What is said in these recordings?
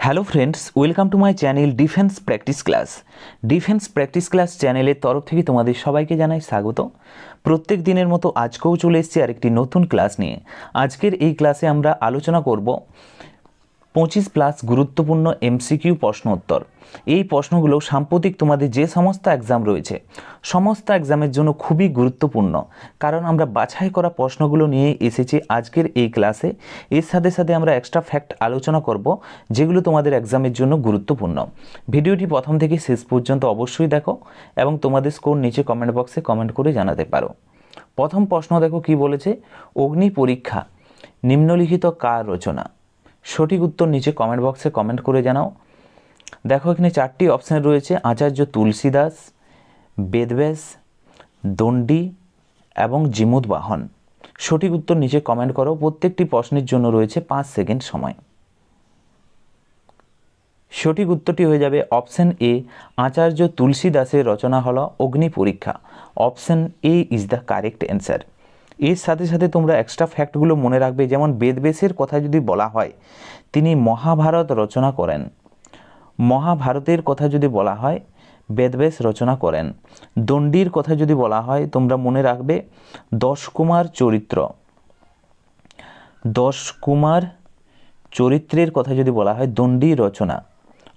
Hello friends, welcome to my channel defence practice class. Defence practice class চ্যানেলের তরফ থেকে তোমাদের সবাইকে জানাই স্বাগত। প্রত্যেক দিনের মতো আজকেও চলে এসেছি আরেকটি নতুন ক্লাস নিয়ে। আজকের এই ক্লাসে আমরা আলোচনা করব 25+ গুরুত্বপূর্ণ এমসিকিউ প্রশ্ন উত্তর। এই প্রশ্নগুলো সাম্প্রতিক তোমাদের যে সমস্ত এক্সাম রয়েছে সমস্ত এক্সামের জন্য খুবই গুরুত্বপূর্ণ, কারণ আমরা বাছাই করা প্রশ্নগুলো নিয়ে এসেছি আজকের এই ক্লাসে। এর সাথে সাথে আমরা এক্সট্রা ফ্যাক্ট আলোচনা করব যেগুলো তোমাদের এক্সামের জন্য গুরুত্বপূর্ণ। ভিডিওটি প্রথম থেকে শেষ পর্যন্ত অবশ্যই দেখো এবং তোমাদের স্কোর নিচে কমেন্ট বক্সে কমেন্ট করে জানাতে পারো। প্রথম প্রশ্ন দেখো কি বলেছে, অগ্নি পরীক্ষা নিম্নলিখিত কার রচনা? সঠিক উত্তর নিচে কমেন্ট বক্সে কমেন্ট করে জানাও। দেখো এখানে চারটি অপশান রয়েছে, আচার্য তুলসীদাস, বেদব্যাস, দণ্ডী এবং জিমুদবাহন। সঠিক উত্তর নিচে কমেন্ট করো। প্রত্যেকটি প্রশ্নের জন্য রয়েছে 5 সেকেন্ড সময়। সঠিক উত্তরটি হয়ে যাবে অপশান এ, আচার্য তুলসীদাসের রচনা হলো অগ্নি পরীক্ষা। Option A is the correct answer. এর সাথে সাথে তোমরা এক্সট্রা ফ্যাক্টগুলো মনে রাখবে, যেমন বেদব্যাসের কথা যদি বলা হয় তিনি মহাভারত রচনা করেন। মহাভারতের কথা যদি বলা হয় বেদব্যাস রচনা করেন। দণ্ডির কথা যদি বলা হয় তোমরা মনে রাখবে দশকুমার চরিত্র। দশকুমার চরিত্রের কথা যদি বলা হয় দণ্ডী রচনা।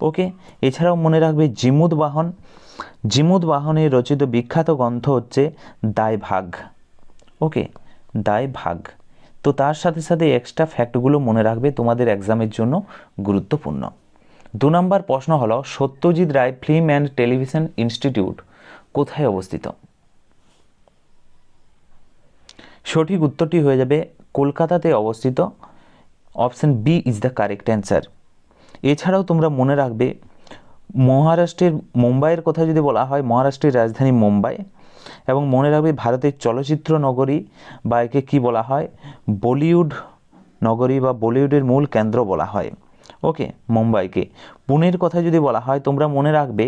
ওকে, এছাড়াও মনে রাখবে জিমুদবাহন। জিমুদবাহনের রচিত বিখ্যাত গ্রন্থ হচ্ছে দায়ভাগ। ওকে, দায়ভাগ। তো তার সাথে সাথে এক্সট্রা ফ্যাক্টগুলো মনে রাখবে, তোমাদের এক্সামের জন্য গুরুত্বপূর্ণ। 2 নম্বর প্রশ্ন হলো Satyajit Ray film and television institute কোথায় অবস্থিত? সঠিক উত্তরটি হয়ে যাবে কলকাতাতে অবস্থিত। Option B is the correct answer. এছাড়াও তোমরা মনে রাখবে মহারাষ্ট্রের মুম্বাইয়ের কথা যদি বলা হয় মহারাষ্ট্রের রাজধানী মুম্বাই, এবং মনে রাখবে ভারতের চলচ্চিত্র নগরী বা একে কী বলা হয় বলিউড নগরী বা বলিউডের মূল কেন্দ্র বলা হয়। ওকে, মুম্বাইকে। পুনের কথা যদি বলা হয় তোমরা মনে রাখবে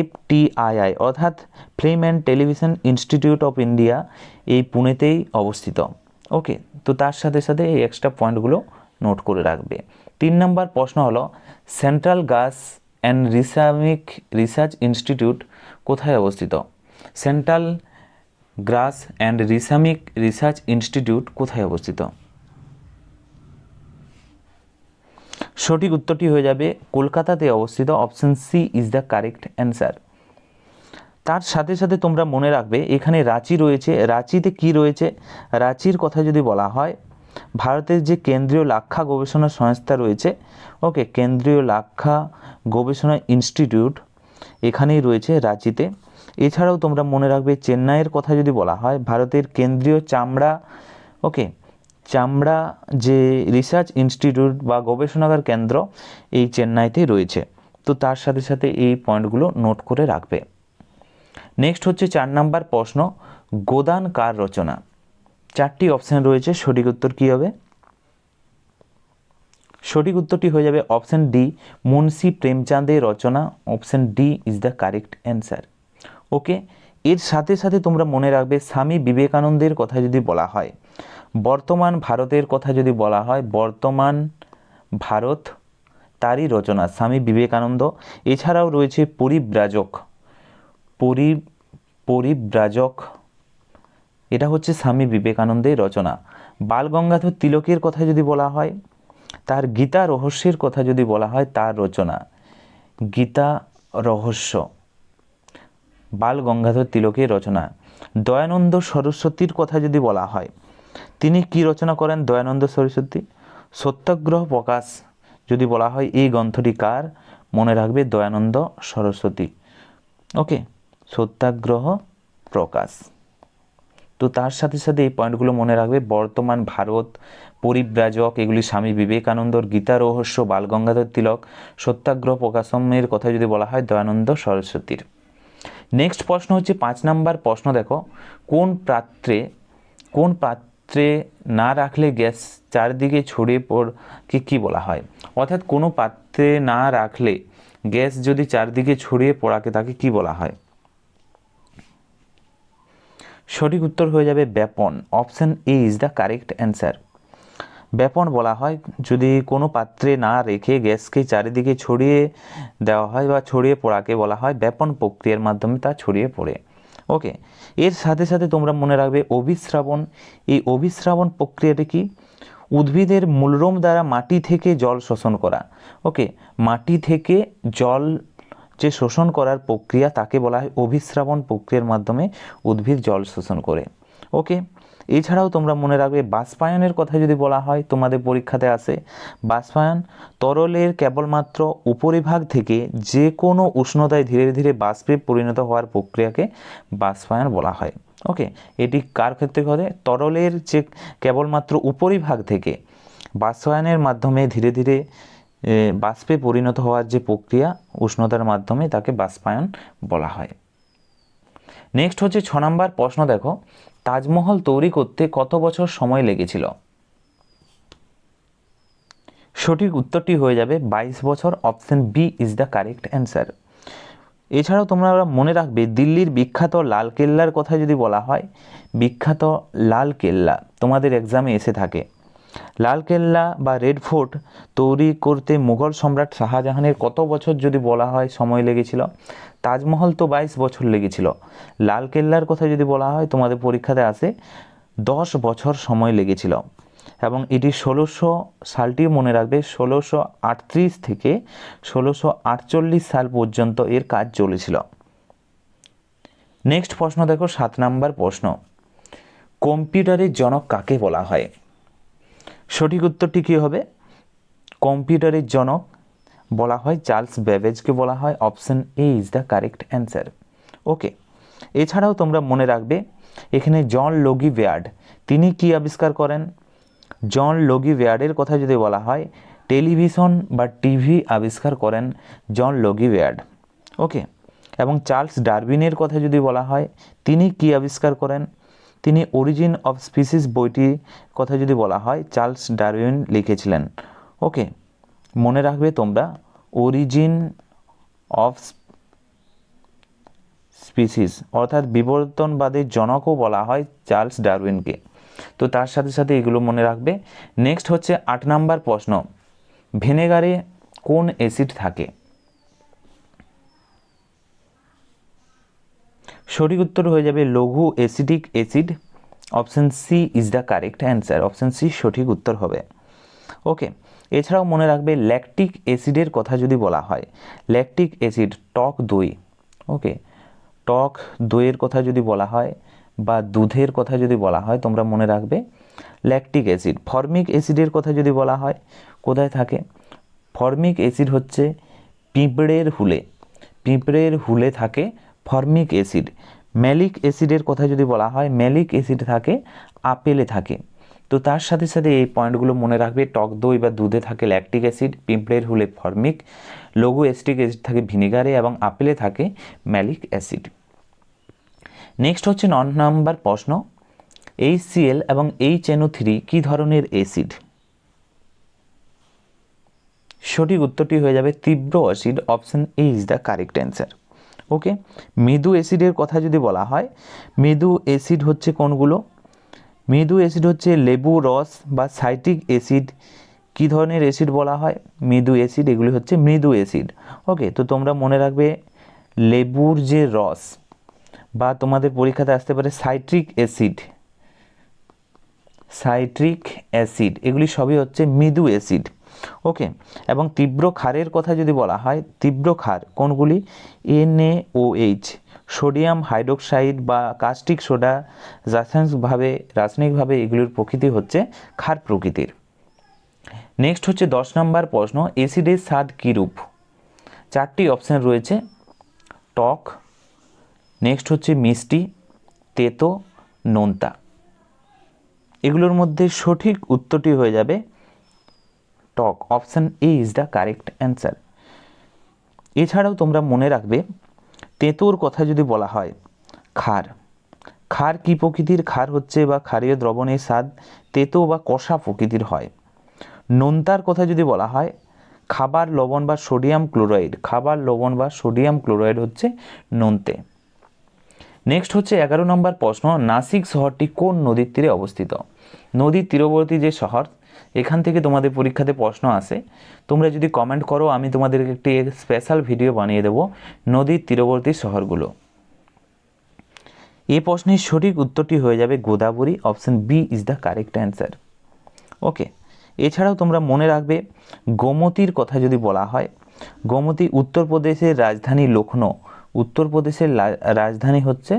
FTII অর্থাৎ film and television institute of India এই পুনেতেই অবস্থিত। ওকে, তো তার সাথে সাথে এই এক্সট্রা পয়েন্টগুলো নোট করে রাখবে। 3 নম্বর প্রশ্ন হলো central gas and research institute কোথায় অবস্থিত? Central gas and research institute কোথায় অবস্থিত? সঠিক উত্তরটি হয়ে যাবে কলকাতাতে অবস্থিত। Option C is the correct answer. তার সাথে সাথে তোমরা মনে রাখবে এখানে রাঁচি রয়েছে। রাঁচিতে কি রয়েছে? রাঁচির কথা যদি বলা হয় ভারতের যে কেন্দ্রীয় লাক্ষা গবেষণা সংস্থা রয়েছে, ওকে, কেন্দ্রীয় লাক্ষা গবেষণা ইনস্টিটিউট এখানেই রয়েছে রাঁচিতে। এছাড়াও তোমরা মনে রাখবে চেন্নাইয়ের কথা যদি বলা হয় ভারতের কেন্দ্রীয় চামড়া, ওকে, চামড়া যে রিসার্চ ইনস্টিটিউট বা গবেষণাগার কেন্দ্র এই চেন্নাইতেই রয়েছে। তো তার সাথে সাথে এই পয়েন্টগুলো নোট করে রাখবে। নেক্সট হচ্ছে 4 নম্বর প্রশ্ন, গোদান কার রচনা? 4টি অপশান রয়েছে, সঠিক উত্তর কী হবে? সঠিক উত্তরটি হয়ে যাবে অপশান ডি, মুন্সি প্রেমচাঁদের রচনা। Option D is the correct answer. Okay, এর সাথে সাথে তোমরা মনে রাখবে স্বামী বিবেকানন্দের কথা যদি বলা হয়, বর্তমান ভারতের কথা যদি বলা হয় বর্তমান ভারত তারই রচনা স্বামী বিবেকানন্দ। এছাড়াও রয়েছে পরিব্রাজক। পরিব্রাজক এটা হচ্ছে স্বামী বিবেকানন্দের রচনা। বালগঙ্গাধর তিলকের কথা যদি বলা হয় তার গীতা রহস্যের কথা যদি বলা হয় তার রচনা গীতা রহস্য, বালগঙ্গাধর তিলকের রচনা। দয়ানন্দ সরস্বতীর কথা যদি বলা হয় তিনি কি রচনা করেন? দয়ানন্দ সরস্বতী সত্যাগ্রহ প্রকাশ যদি বলা হয় এই গ্রন্থটি কার? মনে রাখবে দয়ানন্দ সরস্বতী। ওকে, সত্যাগ্রহ প্রকাশ। তো তার সাথে সাথে এই পয়েন্টগুলো মনে রাখবে, বর্তমান ভারত, পরিব্রাজক এগুলি স্বামী বিবেকানন্দর, গীতা রহস্য বালগঙ্গাধর তিলক, সত্যাগ্রহ প্রকাশমের কথা যদি বলা হয় দয়ানন্দ সরস্বতীর। নেক্সট প্রশ্ন হচ্ছে 5 নম্বর প্রশ্ন। দেখো কোন পাত্রে না রাখলে গ্যাস চারদিকে ছড়িয়ে পড়কে কি বলা হয়? অর্থাৎ কোনো পাত্রে না রাখলে গ্যাস যদি চারদিকে ছড়িয়ে পড়াকে তাকে কি বলা হয়? সঠিক উত্তর হয়ে যাবে ব্যাপন। Option A is the correct answer. ব্যাপন বলা হয় যদি কোনো পাত্রে না রেখে গ্যাসকে চারিদিকে ছড়িয়ে দেওয়া হয় বা ছড়িয়ে পড়াকে বলা হয় ব্যাপন প্রক্রিয়ার মাধ্যমে তা ছড়িয়ে পড়ে। ওকে, এর সাথে সাথে তোমরা মনে রাখবে অভিস্রাবণ। এই অভিস্রাবণ প্রক্রিয়াটি কি? উদ্ভিদের মূলরোম দ্বারা মাটি থেকে জল শোষণ করা। ওকে, মাটি থেকে জল যে শোষণ করার প্রক্রিয়া তাকে বলা হয় অভিস্রাবণ প্রক্রিয়ার মাধ্যমে উদ্ভিদ জল শোষণ করে। ওকে, এছাড়াও তোমরা মনে রাখবে বাষ্পায়নের কথা যদি বলা হয়, তোমাদের পরীক্ষাতে আসে বাষ্পায়ন তরলের কেবলমাত্র উপরিভাগ থেকে যে কোনো উষ্ণতায় ধীরে ধীরে বাষ্পে পরিণত হওয়ার প্রক্রিয়াকে বাষ্পায়ন বলা হয়। ওকে, এটি কার ক্ষেত্রে ঘটে? তরলের যে কেবলমাত্র উপরিভাগ থেকে বাষ্পায়নের মাধ্যমে ধীরে ধীরে বাষ্পে পরিণত হওয়ার যে প্রক্রিয়া উষ্ণতার মাধ্যমে তাকে বাষ্পায়ন বলা হয়। নেক্সট হচ্ছে 6 নম্বর প্রশ্ন। দেখো, তাজমহল তৈরি করতে কত বছর সময় লেগেছিল? সঠিক উত্তরটি হয়ে যাবে 22 বছর। Option B is the correct answer. এছাড়াও তোমরা মনে রাখবে দিল্লির বিখ্যাত লাল কেল্লার কথা যদি বলা হয়, বিখ্যাত লাল কেল্লা তোমাদের এক্সামে এসে থাকে। লাল কেল্লা বা রেড ফোর্ট তৈরি করতে মুঘল সম্রাট শাহজাহানের কত বছর যদি বলা হয় সময় লেগেছিল? তাজমহল তো 22 বছর লেগেছিল। লাল কেল্লার কথা যদি বলা হয় তোমাদের পরীক্ষাতে আসে 10 বছর সময় লেগেছিল। এবং এটি 1600 সালটিও মনে রাখবে 1638 থেকে 1648 সাল পর্যন্ত এর কাজ চলেছিল। নেক্সট প্রশ্ন দেখো, 7 নম্বর প্রশ্ন। কম্পিউটারের জনক কাকে বলা হয়? সঠিক উত্তরটি কী হবে? কম্পিউটারের জনক বলা হয় চার্লস ব্যাবেজকে বলা হয়। Option A is the correct answer. Okay, এছাড়াও তোমরা মনে রাখবে এখানে জন লগি বেয়ার্ড তিনি কি আবিষ্কার করেন? জন লগি বেয়ার্ডের কথা যদি বলা হয় টেলিভিশন বা টিভি আবিষ্কার করেন জন লগি বেয়ার্ড। ওকে, এবং চার্লস ডারউইনের কথা যদি বলা হয় তিনি কি আবিষ্কার করেন? তিনি অরিজিন অফ স্পিসিস বইটির কথা যদি বলা হয় চার্লস ডারউইন লিখেছিলেন। ওকে, মনে রাখবে তোমরা অরিজিন অফ স্পিসিস অর্থাৎ বিবর্তনবাদের জনকও বলা হয় চার্লস ডারউইনকে। তো তার সাথে সাথে এগুলো মনে রাখবে। নেক্সট হচ্ছে 8 নম্বর প্রশ্ন। ভিনেগারে কোন অ্যাসিড থাকে? সঠিক উত্তর হয়ে যাবে লঘু acidic acid. Option C is the correct answer. Option C সঠিক উত্তর হবে। ওকে, এছাড়াও মনে রাখবে ল্যাকটিক অ্যাসিডের কথা যদি বলা হয়, ল্যাকটিক অ্যাসিড টক দই। ওকে, টক দইয়ের কথা যদি বলা হয় বা দুধের কথা যদি বলা হয় তোমরা মনে রাখবে ল্যাকটিক অ্যাসিড। ফর্মিক অ্যাসিডের কথা যদি বলা হয় কোথায় থাকে? ফর্মিক অ্যাসিড হচ্ছে পিঁপড়ের হুলে, পিঁপড়ের হুলে থাকে ফর্মিক অ্যাসিড। ম্যালিক অ্যাসিডের কথা যদি বলা হয় ম্যালিক অ্যাসিড থাকে আপেলে থাকে। তো তার সাথে সাথে এই পয়েন্টগুলো মনে রাখবে, টক দই বা দুধে থাকে ল্যাকটিক অ্যাসিড, পিঁপড়ের হুলে ফর্মিক, লঘু অ্যাসিটিক অ্যাসিড থাকে ভিনেগারে এবং আপেলে থাকে ম্যালিক অ্যাসিড। নেক্সট হচ্ছে 9 নম্বর প্রশ্ন। HCl এবং HNO3 কী ধরনের অ্যাসিড? সঠিক উত্তরটি হয়ে যাবে তীব্র acid. Option A is the correct answer. Okay, মৃদু অ্যাসিডের কথা যদি বলা হয়, মৃদু অ্যাসিড হচ্ছে কোনগুলো? মৃদু অ্যাসিড হচ্ছে লেবু রস বা সাইট্রিক অ্যাসিড। কী ধরনের অ্যাসিড বলা হয়? মৃদু অ্যাসিড, এগুলি হচ্ছে মৃদু অ্যাসিড। ওকে, তো তোমরা মনে রাখবে লেবুর যে রস বা তোমাদের পরীক্ষাতে আসতে পারে সাইট্রিক অ্যাসিড, সাইট্রিক অ্যাসিড এগুলি সবই হচ্ছে মৃদু অ্যাসিড। ওকে, এবং তীব্র ক্ষারের কথা যদি বলা হয়, তীব্র ক্ষার কোনগুলি? NaOH, সোডিয়াম হাইড্রোক্সাইড বা কাস্টিক সোডা। রাসায়নিকভাবে এগুলির প্রকৃতি হচ্ছে ক্ষার প্রকৃতির। নেক্সট হচ্ছে 10 নম্বর প্রশ্ন। অ্যাসিডের স্বাদ কীরূপ? 4টি অপশান রয়েছে, টক, নেক্সট হচ্ছে মিষ্টি, তেতো, নোনতা। এগুলোর মধ্যে সঠিক উত্তরটি হয়ে যাবে টক। Option A is the correct answer. এছাড়াও তোমরা মনে রাখবে তেঁতোর কথা যদি বলা হয় ক্ষার। ক্ষার কী প্রকৃতির? ক্ষার হচ্ছে বা ক্ষারীয় দ্রবণের স্বাদ তেতো বা কষা প্রকৃতির হয়। নোনতার কথা যদি বলা হয় খাবার লবণ বা সোডিয়াম ক্লোরাইড, খাবার লবণ বা সোডিয়াম ক্লোরাইড হচ্ছে নোনতে। নেক্সট হচ্ছে 11 নম্বর প্রশ্ন। নাসিক শহরটি কোন নদীর তীরে অবস্থিত? নদীর তীরবর্তী যে শহর এখান থেকে তোমাদের পরীক্ষাতে প্রশ্ন আসে। তোমরা যদি কমেন্ট করো আমি তোমাদেরকে একটি স্পেশাল ভিডিও বানিয়ে দেবো নদীর তীরবর্তী শহরগুলো। এই প্রশ্নের সঠিক উত্তরটি হয়ে যাবে Godavari. Option B is the correct answer. Okay, এছাড়াও তোমরা মনে রাখবে গোমতীর কথা যদি বলা হয়, গোমতী উত্তরপ্রদেশের রাজধানী লখনৌ। উত্তরপ্রদেশের রাজধানী হচ্ছে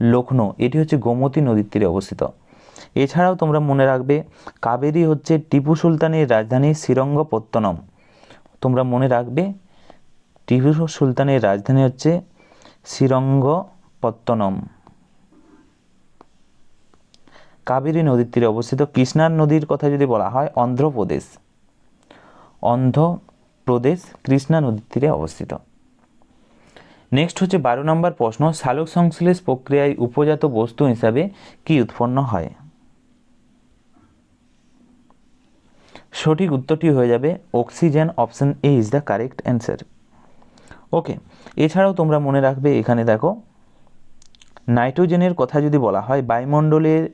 লখনৌ, এটি হচ্ছে গোমতী নদীর তীরে অবস্থিত। এছাড়াও তোমরা মনে রাখবে কাবেরী হচ্ছে টিপু সুলতানের রাজধানী শ্রীরঙ্গপত্তনম। তোমরা মনে রাখবে টিপু সুলতানের রাজধানী হচ্ছে শ্রীরঙ্গপত্তনম। কাবেরী নদীর তীরে অবস্থিত। কৃষ্ণার নদীর কথা যদি বলা হয় অন্ধ্রপ্রদেশ। অন্ধ্রপ্রদেশ কৃষ্ণা নদীর তীরে অবস্থিত। নেক্সট হচ্ছে 12 নম্বর প্রশ্ন, সালোক সংশ্লেষ প্রক্রিয়ায় উপজাত বস্তু হিসাবে কি উৎপন্ন হয়? সঠিক উত্তরটি হয়ে যাবে oxygen. Option A is the correct answer. Okay, এছাড়াও তোমরা মনে রাখবে এখানে দেখো নাইট্রোজেনের কথা যদি বলা হয় বায়ুমণ্ডলের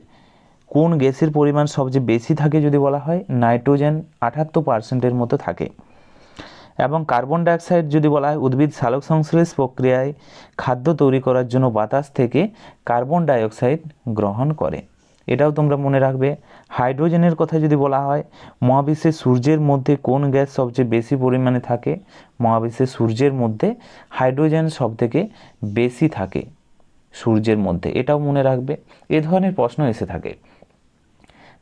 কোন গ্যাসের পরিমাণ সবচেয়ে বেশি থাকে যদি বলা হয় নাইট্রোজেন 78% মতো থাকে। এবং কার্বন ডাইঅক্সাইড যদি বলা হয় উদ্ভিদ সালোক সংশ্লেষ প্রক্রিয়ায় খাদ্য তৈরি করার জন্য বাতাস থেকে কার্বন ডাইঅক্সাইড গ্রহণ করে। এটাও তোমরা মনে রাখবে। হাইড্রোজেনের কথা যদি বলা হয় মহাবিশ্বে সূর্যের মধ্যে কোন গ্যাস সবচেয়ে বেশি পরিমাণে থাকে? মহাবিশ্বে সূর্যের মধ্যে হাইড্রোজেন সবথেকে বেশি থাকে সূর্যের মধ্যে, এটাও মনে রাখবে। এ ধরনের প্রশ্ন এসে থাকে।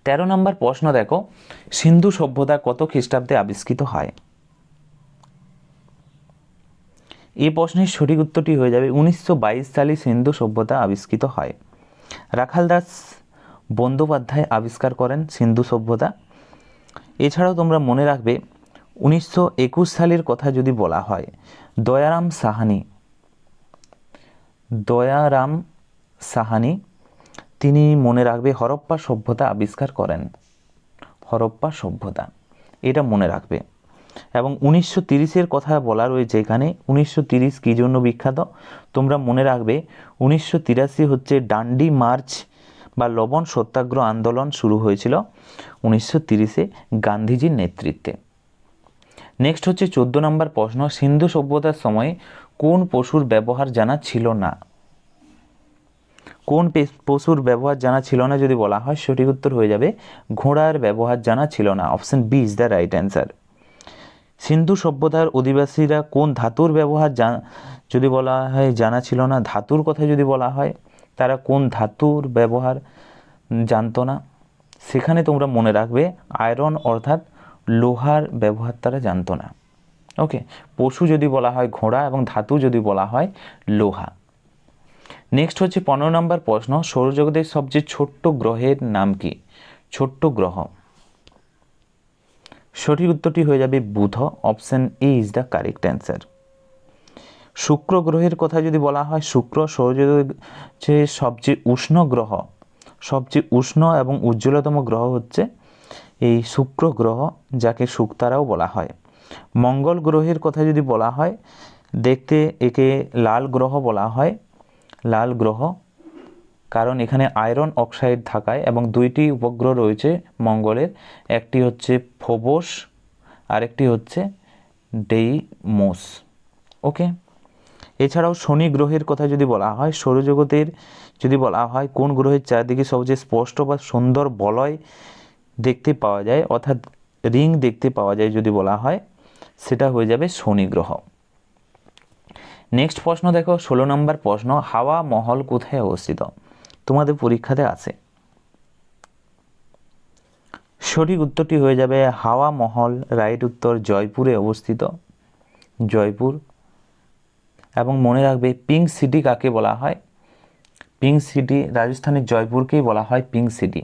13 নম্বর প্রশ্ন দেখো, সিন্ধু সভ্যতা কত খ্রিস্টাব্দে আবিষ্কৃত হয়? এই প্রশ্নের সঠিক উত্তরটি হয়ে যাবে 1922 সালে সিন্ধু সভ্যতা আবিষ্কৃত হয়। রাখালদাস বন্দ্যোপাধ্যায় আবিষ্কার করেন সিন্ধু সভ্যতা। এছাড়াও তোমরা মনে রাখবে 1921 সালের কথা যদি বলা হয় দয়ারাম সাহানি তিনি মনে রাখবে হরপ্পা সভ্যতা আবিষ্কার করেন। হরপ্পা সভ্যতা, এটা মনে রাখবে। এবং 1930-এর কথা বলা রয়েছে এখানে। 1930 কী জন্য বিখ্যাত? তোমরা মনে রাখবে 1983 হচ্ছে ডান্ডি মার্চ বা লবণ সত্যাগ্রহ আন্দোলন শুরু হয়েছিল 1930-এ গান্ধীজির নেতৃত্বে। নেক্সট হচ্ছে 14 নম্বর প্রশ্ন, সিন্ধু সভ্যতার সময় কোন পশুর ব্যবহার জানা ছিল না? কোন পশুর ব্যবহার জানা ছিল না যদি বলা হয় সঠিক উত্তর হয়ে যাবে ঘোড়ার ব্যবহার জানা ছিল না। Option B is the right answer. সিন্ধু সভ্যতার অধিবাসীরা কোন ধাতুর ব্যবহার যদি বলা হয় জানা ছিল না? ধাতুর কথা যদি বলা হয় তারা কোন ধাতুর ব্যবহার জানতো না? সেখানে তোমরা মনে রাখবে আয়রন অর্থাৎ লোহার ব্যবহার তারা জানতো না। ওকে, পশু যদি বলা হয় ঘোড়া এবং ধাতু যদি বলা হয় লোহা। নেক্সট হচ্ছে 15 নম্বর প্রশ্ন, সৌরজগতের সবচেয়ে ছোট্ট গ্রহের নাম কি? ছোট্ট গ্রহ, সঠিক উত্তরটি হয়ে যাবে বুধ। Option A is the correct answer. শুক্র গ্রহের কথা যদি বলা হয় শুক্র সৌরজগতের সবচেয়ে উষ্ণ গ্রহ, সবচেয়ে উষ্ণ এবং উজ্জ্বলতম গ্রহ হচ্ছে এই শুক্র গ্রহ, যাকে শুকতারাও বলা হয়। মঙ্গল গ্রহের কথা যদি বলা হয় দেখতে একে লাল গ্রহ বলা হয়। লাল গ্রহ কারণ এখানে আয়রন অক্সাইড থাকায় এবং 2টি উপগ্রহ রয়েছে মঙ্গলের, একটি হচ্ছে ফোবস আরেকটি হচ্ছে ডেইমোস। ওকে, এছাড়াও শনি গ্রহের কথা যদি বলা হয় সৌরজগতের যদি বলা হয় কোন গ্রহের চারদিকে সবচেয়ে স্পষ্ট বা সুন্দর বলয় দেখতে পাওয়া যায় অর্থাৎ রিং দেখতে পাওয়া যায় যদি বলা হয় সেটা হয়ে যাবে শনি গ্রহ। নেক্সট প্রশ্ন দেখো 16 নম্বর প্রশ্ন, হাওয়া মহল কোথায় অবস্থিত? তোমাদের পরীক্ষাতে আছে। সঠিক উত্তরটি হয়ে যাবে হাওয়া মহল, রাইট উত্তর জয়পুরে অবস্থিত। জয়পুর। এবং মনে রাখবে পিঙ্ক সিটি কাকে বলা হয়? পিঙ্ক সিটি রাজস্থানের জয়পুরকেই বলা হয় পিঙ্ক সিটি।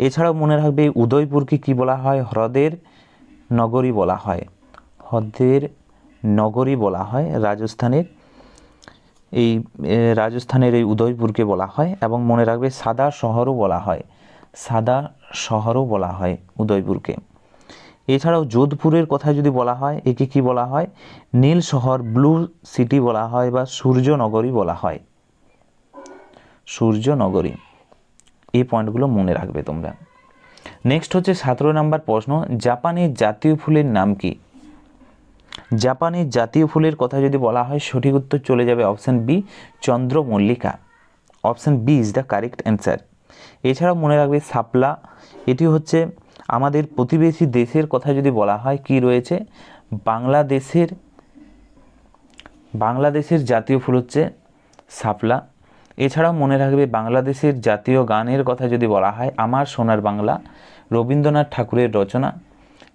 এছাড়াও মনে রাখবে উদয়পুরকে কি বলা হয়? হ্রদের নগরী বলা হয়। হ্রদের নগরী বলা হয় রাজস্থানের এই উদয়পুরকে বলা হয়। এবং মনে রাখবে সাদা শহরও বলা হয়, সাদা শহরও বলা হয় উদয়পুরকে। এছাড়াও যোধপুরের কথা যদি বলা হয় একে কি বলা হয়? নীল শহর, ব্লু সিটি বলা হয় বা সূর্য নগরী বলা হয়। সূর্য নগরী। এই পয়েন্টগুলো মনে রাখবে তোমরা। নেক্সট হচ্ছে 17 নম্বর প্রশ্ন, জাপানের জাতীয় ফুলের নাম কি? জাপানের জাতীয় ফুলের কথা যদি বলা হয় সঠিক উত্তর চলে যাবে অপশান বি, চন্দ্রমল্লিকা। Option B is the correct answer. এছাড়াও মনে রাখবে শাপলা, এটি হচ্ছে আমাদের প্রতিবেশী দেশের কথা যদি বলা হয় কি রয়েছে, বাংলাদেশের জাতীয় ফুল হচ্ছে শাপলা। এছাড়াও মনে রাখবে বাংলাদেশের জাতীয় গানের কথা যদি বলা হয় আমার সোনার বাংলা, রবীন্দ্রনাথ ঠাকুরের রচনা।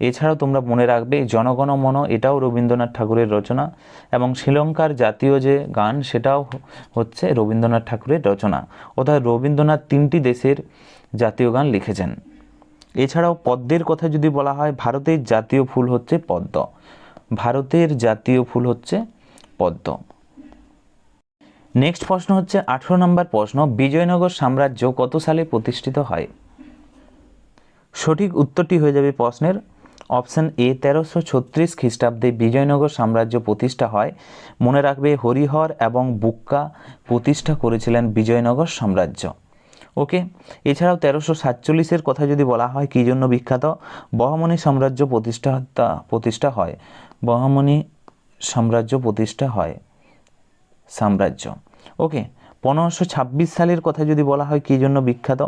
এছাড়াও তোমরা মনে রাখবে জনগণ মন, এটাও রবীন্দ্রনাথ ঠাকুরের রচনা। এবং শ্রীলঙ্কার জাতীয় যে গান সেটাও হচ্ছে রবীন্দ্রনাথ ঠাকুরের রচনা। অর্থাৎ রবীন্দ্রনাথ 3টি দেশের জাতীয় গান লিখেছেন। এছাড়াও পদ্মের কথা যদি বলা হয় ভারতের জাতীয় ফুল হচ্ছে পদ্ম। ভারতের জাতীয় ফুল হচ্ছে পদ্ম। নেক্সট প্রশ্ন হচ্ছে 18 নম্বর প্রশ্ন, বিজয়নগর সাম্রাজ্য কত সালে প্রতিষ্ঠিত হয়? সঠিক উত্তরটি হয়ে যাবে প্রশ্নের অপশান এ, 1336 খ্রিস্টাব্দে বিজয়নগর সাম্রাজ্য প্রতিষ্ঠা হয়। মনে রাখবে হরিহর এবং বুক্কা প্রতিষ্ঠা করেছিলেন বিজয়নগর সাম্রাজ্য। ওকে। এছাড়াও 1347-এর কথা যদি বলা হয় কী জন্য বিখ্যাত, বহমনি সাম্রাজ্য প্রতিষ্ঠা হয়। বহমনি সাম্রাজ্য প্রতিষ্ঠা হয় সাম্রাজ্য। ওকে। 1526 সালের কথা যদি বলা হয় কী জন্য বিখ্যাত,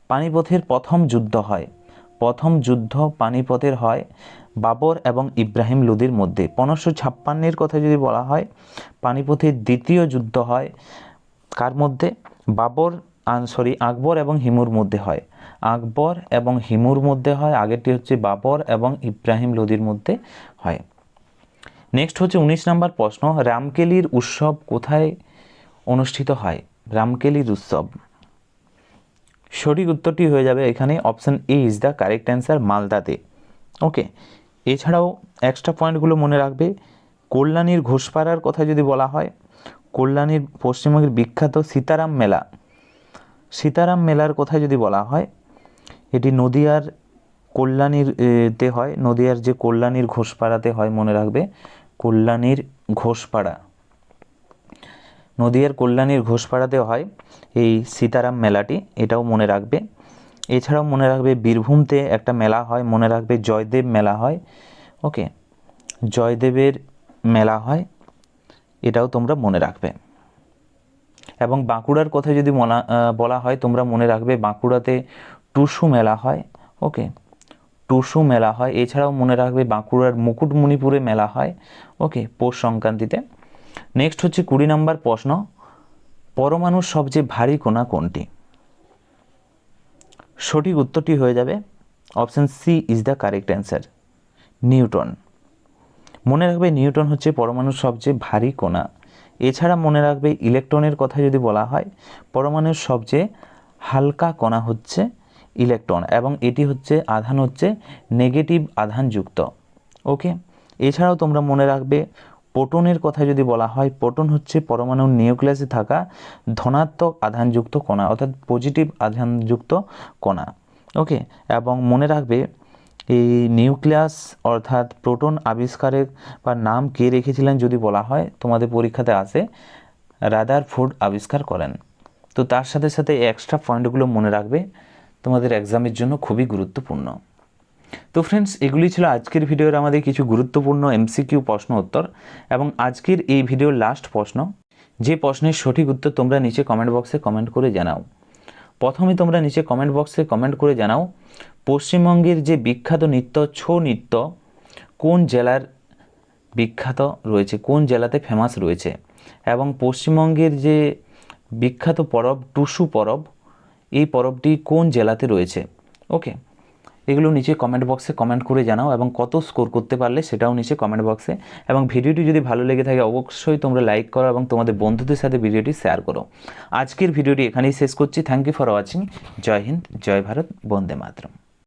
পানিপথের প্রথম যুদ্ধ হয়। প্রথম যুদ্ধ পানিপথের হয় বাবর এবং ইব্রাহিম লোদির মধ্যে। 1556-এর কথা যদি বলা হয় পানিপথের দ্বিতীয় যুদ্ধ হয় কার মধ্যে, আকবর এবং হিমুর মধ্যে হয়। আকবর এবং হিমুর মধ্যে হয়, আগেরটি হচ্ছে বাবর এবং ইব্রাহিম লোদির মধ্যে হয়। নেক্সট হচ্ছে 19 নম্বর প্রশ্ন, রামকেলির উৎসব কোথায় অনুষ্ঠিত হয়? রামকেলির উৎসব, সঠিক উত্তরটি হয়ে যাবে এখানে option A is the correct answer, মালদাতে। ওকে। এছাড়াও এক্সট্রা পয়েন্টগুলো মনে রাখবে, কল্যাণীর ঘোষপাড়ার কথা যদি বলা হয়, কল্যাণীর পশ্চিমবঙ্গের বিখ্যাত সীতারাম মেলা, সীতারাম মেলার কথা যদি বলা হয় এটি নদিয়ার কল্যাণীর তে হয়, নদিয়ার যে কল্যাণীর ঘোষপাড়াতে হয়। মনে রাখবে কল্যাণীর ঘোষপাড়া, নদিয়ার কল্যাণীর ঘোষপাড়াতে হয় এই সীতারাম মেলাটি, এটাও মনে রাখবে। এছাড়াও মনে রাখবে বীরভূমতে একটা মেলা হয়, মনে রাখবে জয়দেব মেলা হয়। ওকে, জয়দেবের মেলা হয়, এটাও তোমরা মনে রাখবে। এবং বাঁকুড়ার কথা যদি বলা হয় তোমরা মনে রাখবে বাঁকুড়াতে টুসু মেলা হয়। ওকে, টুসু মেলা হয়। এছাড়াও মনে রাখবে বাঁকুড়ার মুকুটমণিপুরে মেলা হয়। ওকে, পৌষ সংক্রান্তিতে। নেক্সট হচ্ছে 20 নম্বর প্রশ্ন, পরমাণুর সবচেয়ে ভারী কণা কোনটি? সঠিক উত্তরটি হয়ে যাবে option C is the correct answer, Newton. মনে রাখবে নিউটন হচ্ছে পরমাণুর সবচেয়ে ভারী কণা। এছাড়া মনে রাখবে ইলেকট্রনের কথা যদি বলা হয় পরমাণুর সবচেয়ে হালকা কণা হচ্ছে ইলেকট্রন, এবং এটি হচ্ছে আধান হচ্ছে নেগেটিভ আধানযুক্ত। ওকে। এছাড়াও তোমরা মনে রাখবে প্রোটনের কথা যদি বলা হয়, প্রোটন হচ্ছে পরমাণুর নিউক্লিয়াসে থাকা ধনাত্মক আধানযুক্ত কণা, অর্থাৎ পজিটিভ আধানযুক্ত কণা। ওকে। এবং মনে রাখবে এই নিউক্লিয়াস অর্থাৎ প্রোটন আবিষ্কারের বা নাম কে রেখেছিলেন যদি বলা হয় তোমাদের পরীক্ষাতে আসে, রাদারফোর্ড আবিষ্কার করেন। তো তার সাথে সাথে এক্সট্রা পয়েন্টগুলো মনে রাখবে, তোমাদের এক্সামের জন্য খুবই গুরুত্বপূর্ণ। তো ফ্রেন্ডস, এগুলি ছিল আজকের ভিডিওর আমাদের কিছু গুরুত্বপূর্ণ এমসিকিউ প্রশ্ন উত্তর। এবং আজকের এই ভিডিওর লাস্ট প্রশ্ন, যে প্রশ্নের সঠিক উত্তর তোমরা নিচে কমেন্ট বক্সে কমেন্ট করে জানাও। প্রথমে তোমরা নিচে কমেন্ট বক্সে কমেন্ট করে জানাও পশ্চিমবঙ্গের যে বিখ্যাত নৃত্য ছৌ নৃত্য কোন জেলার বিখ্যাত রয়েছে, কোন জেলাতে ফেমাস রয়েছে, এবং পশ্চিমবঙ্গের যে বিখ্যাত পরব টুসু পরব, এই পরবটি কোন জেলাতে রয়েছে। ওকে, এগুলো নিচে কমেন্ট বক্সে কমেন্ট করে জানাও, এবং কত স্কোর করতে পারলে সেটাও নিচে কমেন্ট বক্সে। এবং ভিডিওটি যদি ভালো লেগে থাকে অবশ্যই তোমরা লাইক করো এবং তোমাদের বন্ধুদের সাথে ভিডিওটি শেয়ার করো। আজকের ভিডিওটি এখানেই শেষ করছি। Thank you for watching. জয় হিন্দ, জয় ভারত, বন্দে মাতরম।